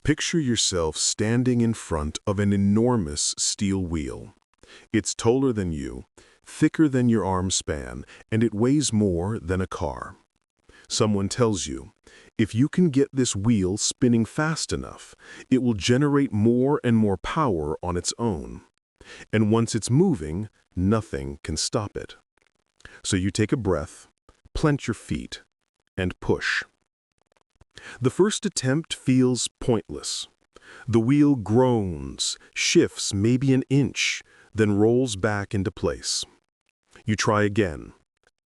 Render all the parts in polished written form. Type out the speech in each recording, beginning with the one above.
Picture yourself standing in front of an enormous steel wheel. It's taller than you, thicker than your arm span, and it weighs more than a car. Someone tells you, if you can get this wheel spinning fast enough, it will generate more and more power on its own. And once it's moving, nothing can stop it. So you take a breath, plant your feet, and push. The first attempt feels pointless. The wheel groans, shifts maybe an inch, then rolls back into place. You try again,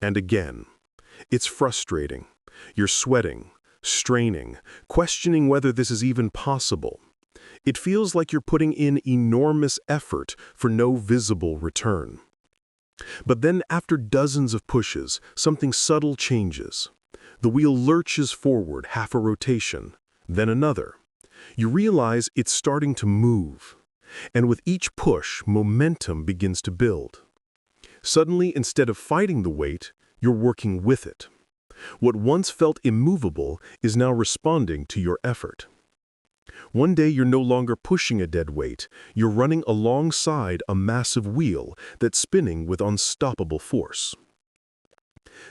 and again. It's frustrating. You're sweating, straining, questioning whether this is even possible. It feels like you're putting in enormous effort for no visible return. But then after dozens of pushes, something subtle changes. The wheel lurches forward half a rotation, then another. You realize it's starting to move. And with each push, momentum begins to build. Suddenly, instead of fighting the weight, you're working with it. What once felt immovable is now responding to your effort. One day you're no longer pushing a dead weight, you're running alongside a massive wheel that's spinning with unstoppable force.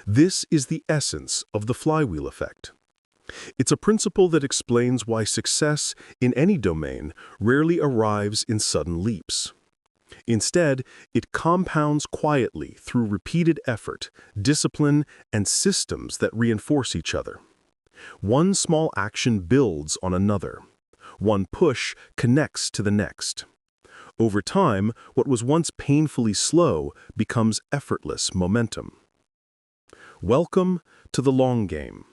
This is the essence of the flywheel effect. It's a principle that explains why success in any domain rarely arrives in sudden leaps. Instead, it compounds quietly through repeated effort, discipline, and systems that reinforce each other. One small action builds on another. One push connects to the next. Over time, what was once painfully slow becomes effortless momentum. Welcome to the long game.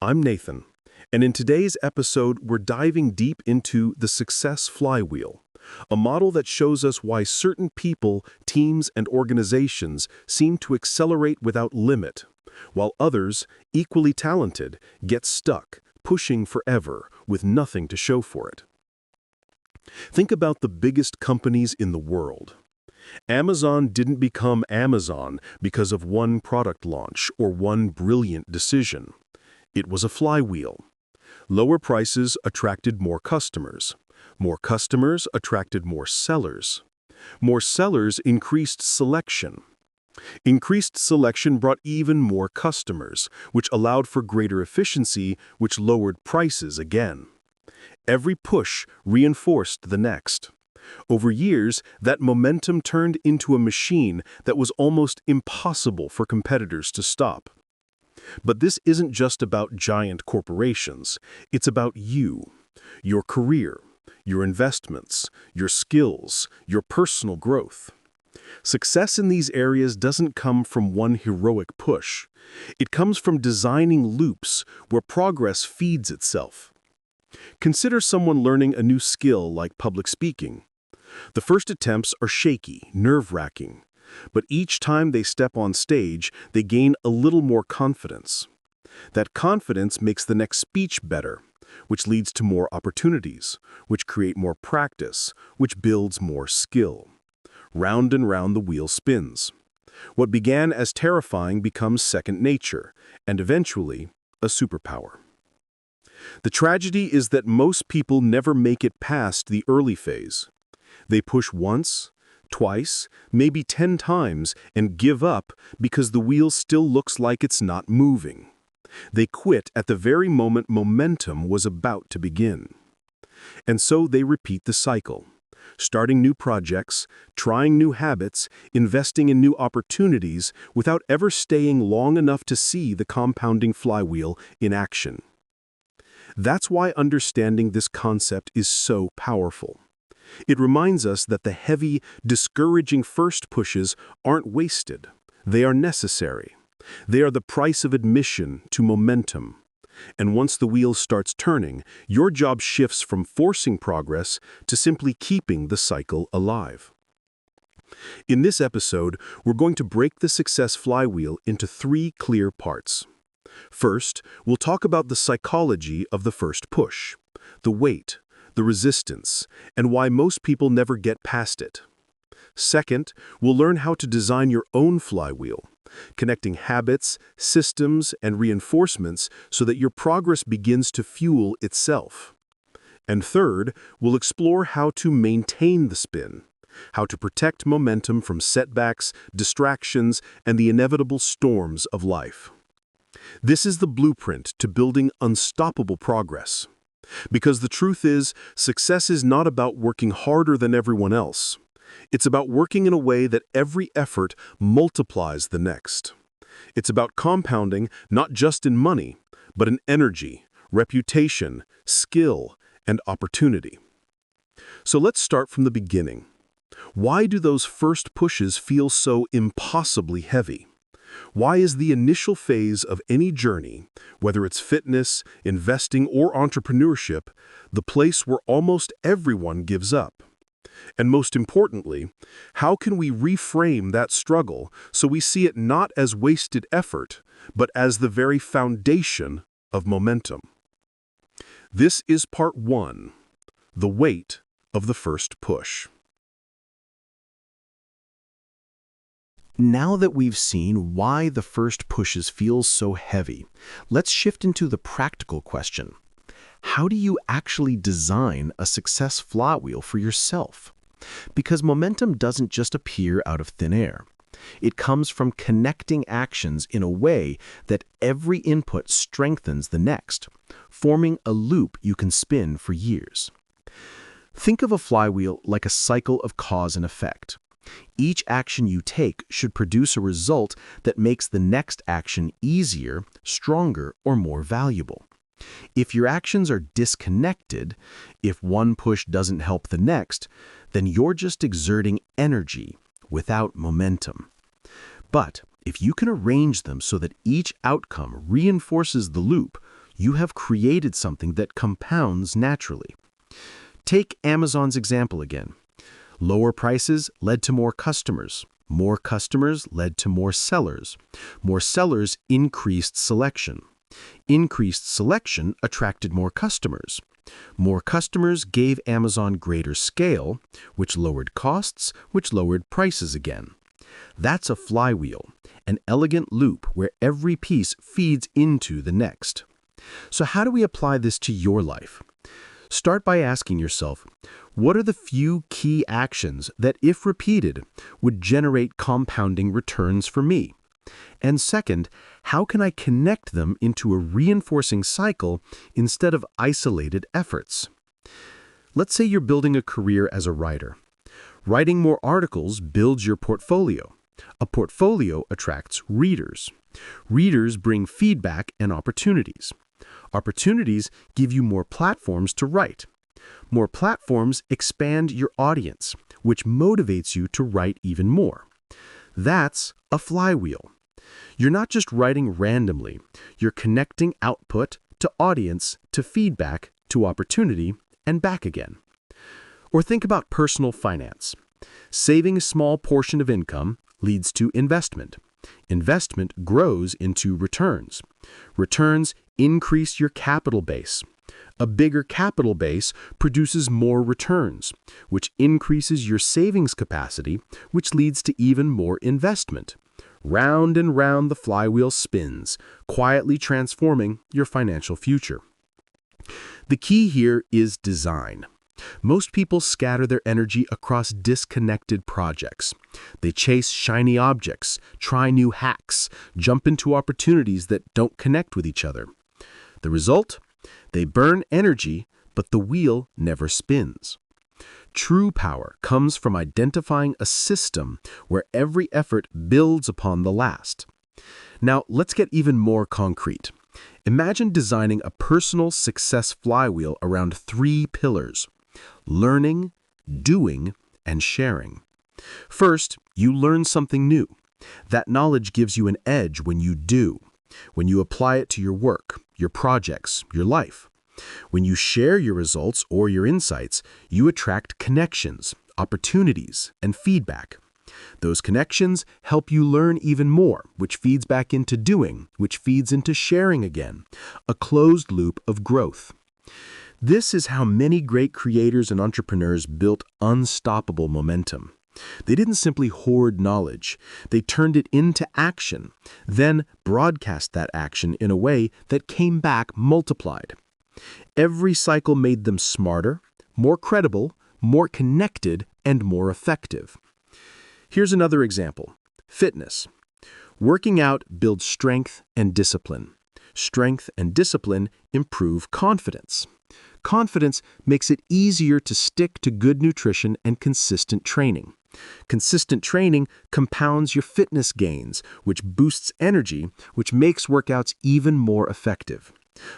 I'm Nathan, and in today's episode, we're diving deep into the Success Flywheel, a model that shows us why certain people, teams, and organizations seem to accelerate without limit, while others, equally talented, get stuck, pushing forever with nothing to show for it. Think about the biggest companies in the world. Amazon didn't become Amazon because of one product launch or one brilliant decision. It was a flywheel. Lower prices attracted more customers. More customers attracted more sellers. More sellers increased selection. Increased selection brought even more customers, which allowed for greater efficiency, which lowered prices again. Every push reinforced the next. Over years, that momentum turned into a machine that was almost impossible for competitors to stop. But this isn't just about giant corporations. It's about you, your career, your investments, your skills, your personal growth. Success in these areas doesn't come from one heroic push. It comes from designing loops where progress feeds itself. Consider someone learning a new skill like public speaking. The first attempts are shaky, nerve-wracking, but each time they step on stage, they gain a little more confidence. That confidence makes the next speech better, which leads to more opportunities, which create more practice, which builds more skill. Round and round the wheel spins. What began as terrifying becomes second nature, and eventually, a superpower. The tragedy is that most people never make it past the early phase. They push once, twice, maybe 10 times, and give up because the wheel still looks like it's not moving. They quit at the very moment momentum was about to begin. And so they repeat the cycle, starting new projects, trying new habits, investing in new opportunities without ever staying long enough to see the compounding flywheel in action. That's why understanding this concept is so powerful. It reminds us that the heavy, discouraging first pushes aren't wasted. They are necessary. They are the price of admission to momentum. And once the wheel starts turning, your job shifts from forcing progress to simply keeping the cycle alive. In this episode, we're going to break the success flywheel into 3 clear parts. First, we'll talk about the psychology of the first push, the weight, the resistance, and why most people never get past it. Second, we'll learn how to design your own flywheel, connecting habits, systems, and reinforcements so that your progress begins to fuel itself. And third, we'll explore how to maintain the spin, how to protect momentum from setbacks, distractions, and the inevitable storms of life. This is the blueprint to building unstoppable progress. Because the truth is, success is not about working harder than everyone else. It's about working in a way that every effort multiplies the next. It's about compounding not just in money, but in energy, reputation, skill, and opportunity. So let's start from the beginning. Why do those first pushes feel so impossibly heavy? Why is the initial phase of any journey, whether it's fitness, investing, or entrepreneurship, the place where almost everyone gives up? And most importantly, how can we reframe that struggle so we see it not as wasted effort, but as the very foundation of momentum? This is part 1, the weight of the first push. Now that we've seen why the first pushes feel so heavy, let's shift into the practical question. How do you actually design a success flywheel for yourself? Because momentum doesn't just appear out of thin air. It comes from connecting actions in a way that every input strengthens the next, forming a loop you can spin for years. Think of a flywheel like a cycle of cause and effect. Each action you take should produce a result that makes the next action easier, stronger, or more valuable. If your actions are disconnected, if one push doesn't help the next, then you're just exerting energy without momentum. But if you can arrange them so that each outcome reinforces the loop, you have created something that compounds naturally. Take Amazon's example again. Lower prices led to more customers. More customers led to more sellers. More sellers increased selection. Increased selection attracted more customers. More customers gave Amazon greater scale, which lowered costs, which lowered prices again. That's a flywheel, an elegant loop where every piece feeds into the next. So how do we apply this to your life? Start by asking yourself, what are the few key actions that, if repeated, would generate compounding returns for me? And second, how can I connect them into a reinforcing cycle instead of isolated efforts? Let's say you're building a career as a writer. Writing more articles builds your portfolio. A portfolio attracts readers. Readers bring feedback and opportunities. Opportunities give you more platforms to write. More platforms expand your audience, which motivates you to write even more. That's a flywheel. You're not just writing randomly. You're connecting output to audience, to feedback, to opportunity, and back again. Or think about personal finance. Saving a small portion of income leads to investment. Investment grows into returns. Returns increase your capital base. A bigger capital base produces more returns, which increases your savings capacity, which leads to even more investment. Round and round the flywheel spins, quietly transforming your financial future. The key here is design. Most people scatter their energy across disconnected projects. They chase shiny objects, try new hacks, jump into opportunities that don't connect with each other. The result? They burn energy, but the wheel never spins. True power comes from identifying a system where every effort builds upon the last. Now, let's get even more concrete. Imagine designing a personal success flywheel around 3 pillars: learning, doing, and sharing. First, you learn something new. That knowledge gives you an edge when you do, when you apply it to your work, your projects, your life. When you share your results or your insights, you attract connections, opportunities, and feedback. Those connections help you learn even more, which feeds back into doing, which feeds into sharing again. A closed loop of growth. This is how many great creators and entrepreneurs built unstoppable momentum. They didn't simply hoard knowledge. They turned it into action, then broadcast that action in a way that came back multiplied. Every cycle made them smarter, more credible, more connected, and more effective. Here's another example. Fitness. Working out builds strength and discipline. Strength and discipline improve confidence. Confidence makes it easier to stick to good nutrition and consistent training. Consistent training compounds your fitness gains, which boosts energy, which makes workouts even more effective.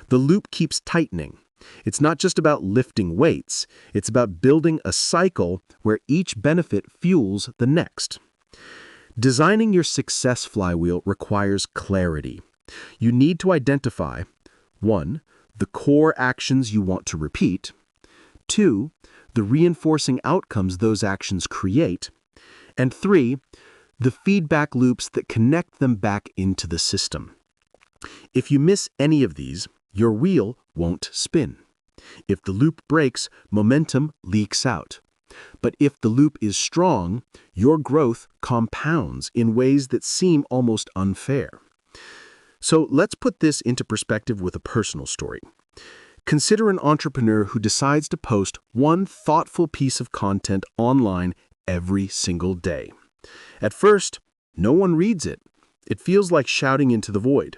The loop keeps tightening. It's not just about lifting weights, it's about building a cycle where each benefit fuels the next. Designing your success flywheel requires clarity. You need to identify 1. The core actions you want to repeat, 2. The reinforcing outcomes those actions create, and 3. The feedback loops that connect them back into the system. If you miss any of these, your wheel won't spin. If the loop breaks, momentum leaks out. But if the loop is strong, your growth compounds in ways that seem almost unfair. So let's put this into perspective with a personal story. Consider an entrepreneur who decides to post one thoughtful piece of content online every single day. At first, no one reads it. It feels like shouting into the void.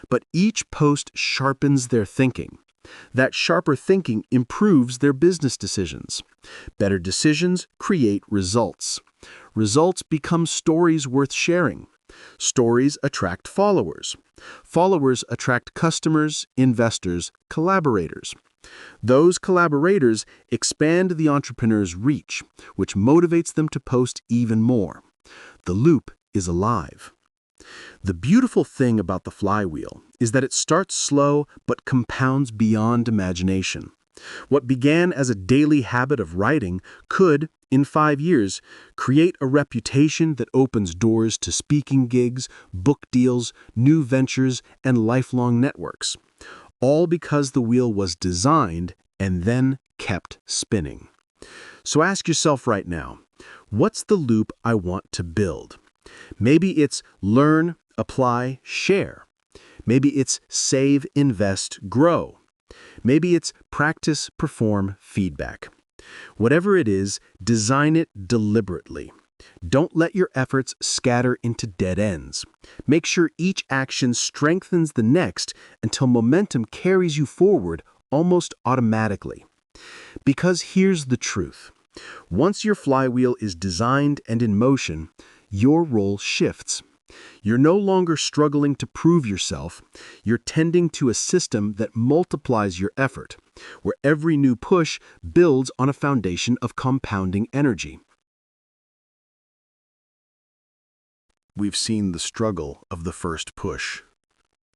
But each post sharpens their thinking. That sharper thinking improves their business decisions. Better decisions create results. Results become stories worth sharing. Stories attract followers. Followers attract customers, investors, collaborators. Those collaborators expand the entrepreneur's reach, which motivates them to post even more. The loop is alive. The beautiful thing about the flywheel is that it starts slow but compounds beyond imagination. What began as a daily habit of writing could, in 5 years, create a reputation that opens doors to speaking gigs, book deals, new ventures, and lifelong networks. All because the wheel was designed and then kept spinning. So ask yourself right now, what's the loop I want to build? Maybe it's learn, apply, share. Maybe it's save, invest, grow. Maybe it's practice, perform, feedback. Whatever it is, design it deliberately. Don't let your efforts scatter into dead ends. Make sure each action strengthens the next until momentum carries you forward almost automatically. Because here's the truth. Once your flywheel is designed and in motion, your role shifts. You're no longer struggling to prove yourself. You're tending to a system that multiplies your effort, where every new push builds on a foundation of compounding energy. We've seen the struggle of the first push.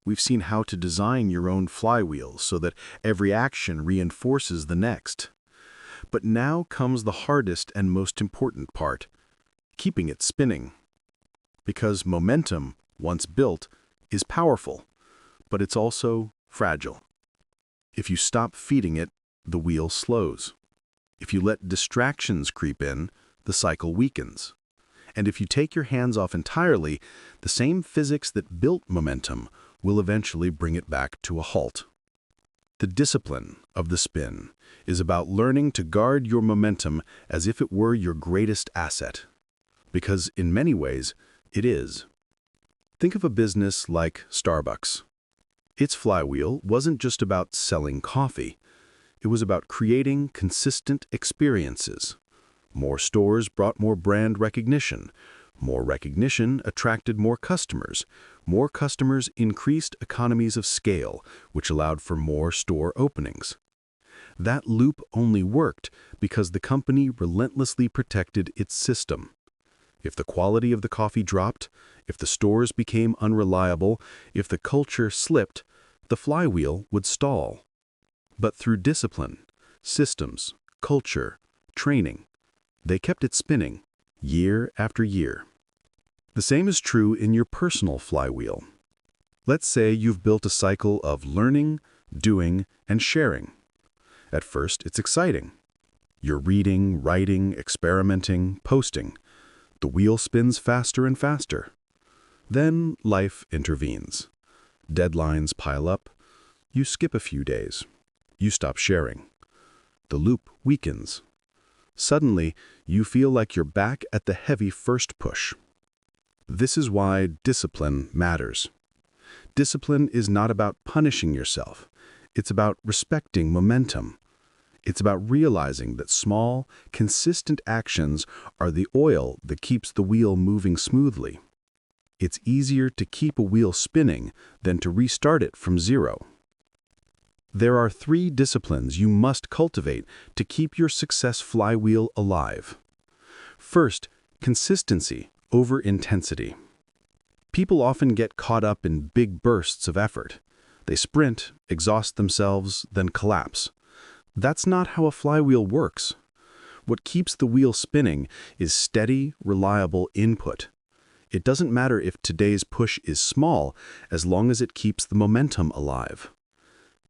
We've seen how to design your own flywheel so that every action reinforces the next. But now comes the hardest and most important part, keeping it spinning. Because momentum, once built, is powerful, but it's also fragile. If you stop feeding it, the wheel slows. If you let distractions creep in, the cycle weakens. And if you take your hands off entirely, the same physics that built momentum will eventually bring it back to a halt. The discipline of the spin is about learning to guard your momentum as if it were your greatest asset. Because in many ways, it is. Think of a business like Starbucks. Its flywheel wasn't just about selling coffee. It was about creating consistent experiences. More stores brought more brand recognition. More recognition attracted more customers. More customers increased economies of scale, which allowed for more store openings. That loop only worked because the company relentlessly protected its system. If the quality of the coffee dropped, if the stores became unreliable, if the culture slipped, the flywheel would stall. But through discipline, systems, culture, training, they kept it spinning, year after year. The same is true in your personal flywheel. Let's say you've built a cycle of learning, doing, and sharing. At first, it's exciting. You're reading, writing, experimenting, posting. The wheel spins faster and faster. Then life intervenes. Deadlines pile up. You skip a few days. You stop sharing. The loop weakens. Suddenly, you feel like you're back at the heavy first push. This is why discipline matters. Discipline is not about punishing yourself. It's about respecting momentum. It's about realizing that small, consistent actions are the oil that keeps the wheel moving smoothly. It's easier to keep a wheel spinning than to restart it from zero. There are 3 disciplines you must cultivate to keep your success flywheel alive. First, consistency over intensity. People often get caught up in big bursts of effort. They sprint, exhaust themselves, then collapse. That's not how a flywheel works. What keeps the wheel spinning is steady, reliable input. It doesn't matter if today's push is small, as long as it keeps the momentum alive.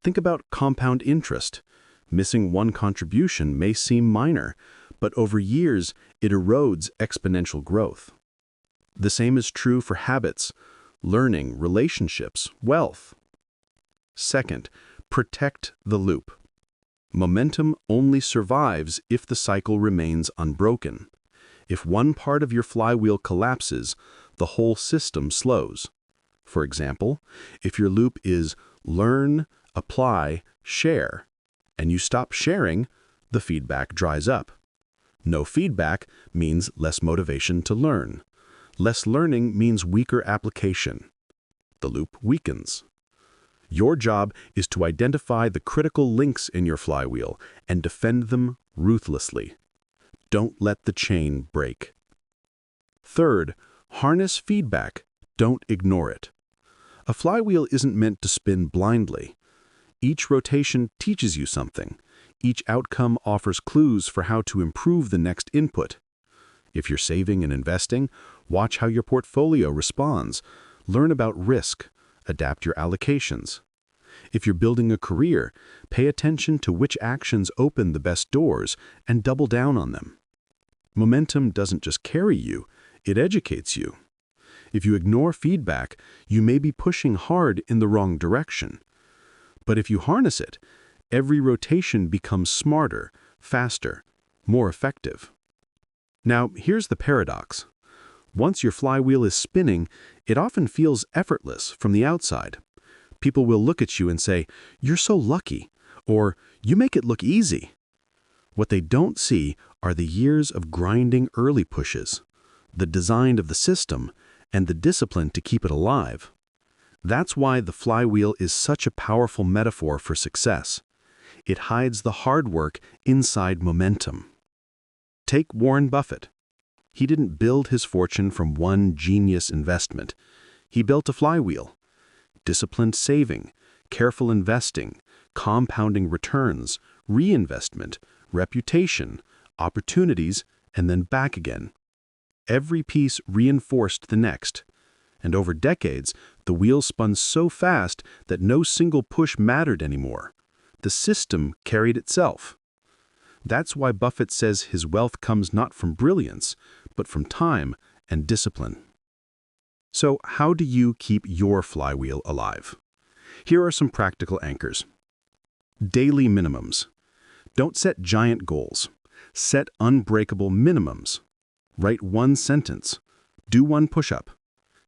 Think about compound interest. Missing one contribution may seem minor, but over years, it erodes exponential growth. The same is true for habits, learning, relationships, wealth. Second, protect the loop. Momentum only survives if the cycle remains unbroken. If one part of your flywheel collapses, the whole system slows. For example, if your loop is learn, apply, share, and you stop sharing, the feedback dries up. No feedback means less motivation to learn. Less learning means weaker application. The loop weakens. Your job is to identify the critical links in your flywheel and defend them ruthlessly. Don't let the chain break. Third, harness feedback. Don't ignore it. A flywheel isn't meant to spin blindly. Each rotation teaches you something. Each outcome offers clues for how to improve the next input. If you're saving and investing, watch how your portfolio responds. Learn about risk. Adapt your allocations. If you're building a career, pay attention to which actions open the best doors and double down on them. Momentum doesn't just carry you, it educates you. If you ignore feedback, you may be pushing hard in the wrong direction. But if you harness it, every rotation becomes smarter, faster, more effective. Now, here's the paradox. Once your flywheel is spinning, it often feels effortless from the outside. People will look at you and say, "You're so lucky," or "You make it look easy." What they don't see are the years of grinding early pushes, the design of the system, and the discipline to keep it alive. That's why the flywheel is such a powerful metaphor for success. It hides the hard work inside momentum. Take Warren Buffett. He didn't build his fortune from one genius investment. He built a flywheel. Disciplined saving, careful investing, compounding returns, reinvestment, reputation, opportunities, and then back again. Every piece reinforced the next. And over decades, the wheel spun so fast that no single push mattered anymore. The system carried itself. That's why Buffett says his wealth comes not from brilliance, but from time and discipline. So how do you keep your flywheel alive? Here are some practical anchors. Daily minimums. Don't set giant goals. Set unbreakable minimums. Write one sentence. Do one push-up.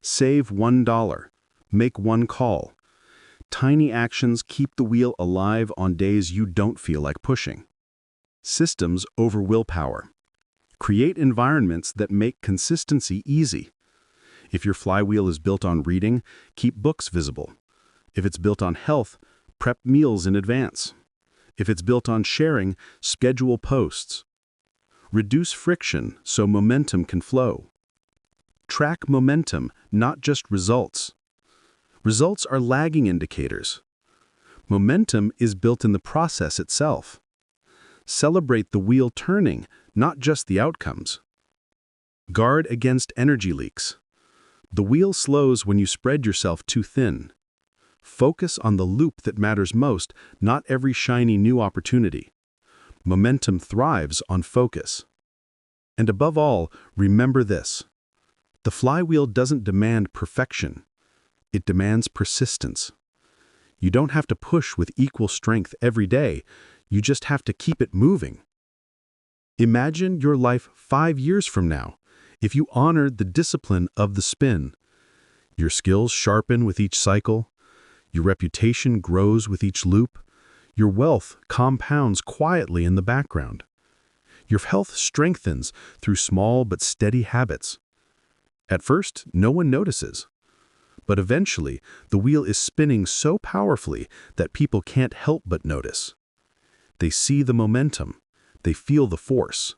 Save $1. Make one call. Tiny actions keep the wheel alive on days you don't feel like pushing. Systems over willpower. Create environments that make consistency easy. If your flywheel is built on reading, keep books visible. If it's built on health, prep meals in advance. If it's built on sharing, schedule posts. Reduce friction so momentum can flow. Track momentum, not just results. Results are lagging indicators. Momentum is built in the process itself. Celebrate the wheel turning, not just the outcomes. Guard against energy leaks. The wheel slows when you spread yourself too thin. Focus on the loop that matters most, not every shiny new opportunity. Momentum thrives on focus. And above all, remember this. The flywheel doesn't demand perfection. It demands persistence. You don't have to push with equal strength every day. You just have to keep it moving. Imagine your life 5 years from now, if you honored the discipline of the spin. Your skills sharpen with each cycle. Your reputation grows with each loop. Your wealth compounds quietly in the background. Your health strengthens through small but steady habits. At first, no one notices. But eventually, the wheel is spinning so powerfully that people can't help but notice. They see the momentum, they feel the force,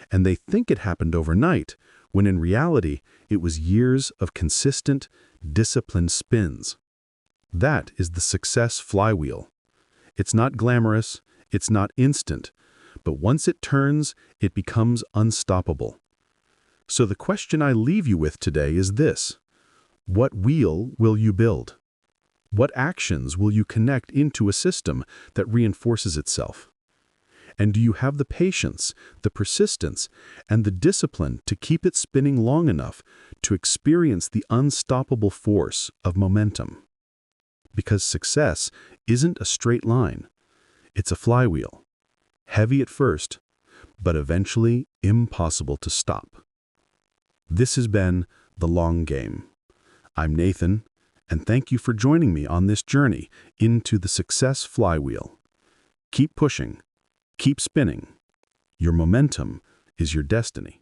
and they think it happened overnight, when in reality, it was years of consistent, disciplined spins. That is the success flywheel. It's not glamorous, it's not instant, but once it turns, it becomes unstoppable. So the question I leave you with today is this: what wheel will you build? What actions will you connect into a system that reinforces itself? And do you have the patience, the persistence, and the discipline to keep it spinning long enough to experience the unstoppable force of momentum? Because success isn't a straight line. It's a flywheel. Heavy at first, but eventually impossible to stop. This has been The Long Game. I'm Nathan, and thank you for joining me on this journey into the success flywheel. Keep pushing. Keep spinning. Your momentum is your destiny.